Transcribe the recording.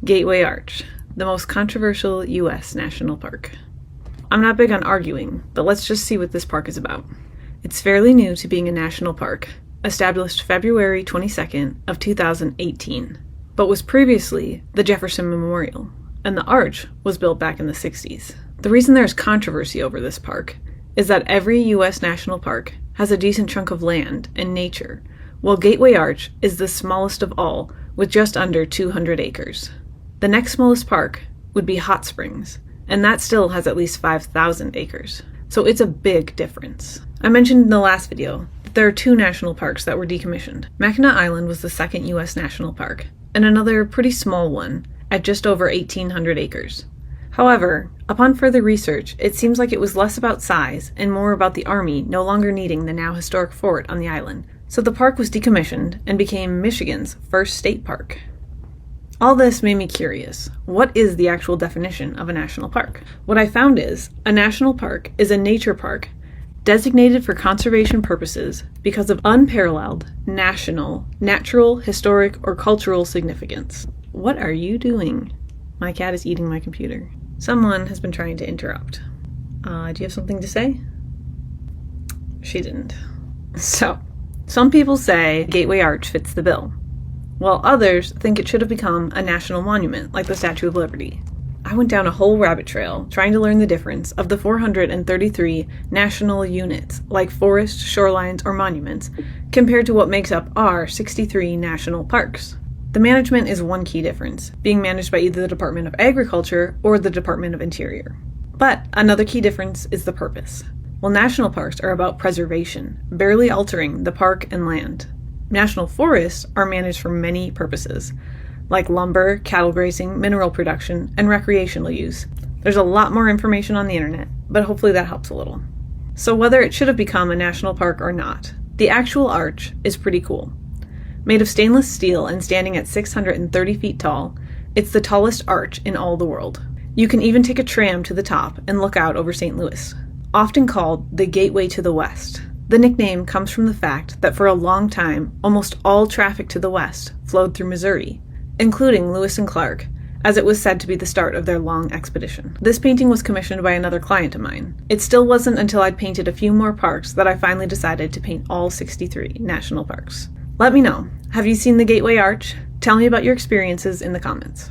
Gateway Arch, the most controversial U.S. national park. I'm not big on arguing, but let's just see what this park is about. It's fairly new to being a national park, established February 22nd of 2018, but was previously the Jefferson Memorial, and the arch was built back in the 60s. The reason there's controversy over this park is that every U.S. national park has a decent chunk of land and nature, while Gateway Arch is the smallest of all with just under 200 acres. The next smallest park would be Hot Springs, and that still has at least 5,000 acres. So it's a big difference. I mentioned in the last video that there are two national parks that were decommissioned. Mackinac Island was the second U.S. national park, and another pretty small one at just over 1,800 acres. However, upon further research, it seems like it was less about size and more about the Army no longer needing the now historic fort on the island. So the park was decommissioned and became Michigan's first state park. All this made me curious. What is the actual definition of a national park? What I found is, a national park is a nature park designated for conservation purposes because of unparalleled national, natural, historic, or cultural significance. What are you doing? My cat is eating my computer. Someone has been trying to interrupt. Do you have something to say? She didn't. So, some people say Gateway Arch fits the bill, while others think it should have become a national monument like the Statue of Liberty. I went down a whole rabbit trail trying to learn the difference of the 433 national units, like forests, shorelines, or monuments, compared to what makes up our 63 national parks. The management is one key difference, being managed by either the Department of Agriculture or the Department of Interior. But another key difference is the purpose. While national parks are about preservation, barely altering the park and land, national forests are managed for many purposes, like lumber, cattle grazing, mineral production, and recreational use. There's a lot more information on the internet, but hopefully that helps a little. So whether it should have become a national park or not, the actual arch is pretty cool. Made of stainless steel and standing at 630 feet tall, it's the tallest arch in all the world. You can even take a tram to the top and look out over St. Louis. Often called the Gateway to the West. The nickname comes from the fact that for a long time, almost all traffic to the west flowed through Missouri, including Lewis and Clark, as it was said to be the start of their long expedition. This painting was commissioned by another client of mine. It still wasn't until I'd painted a few more parks that I finally decided to paint all 63 national parks. Let me know, have you seen the Gateway Arch? Tell me about your experiences in the comments.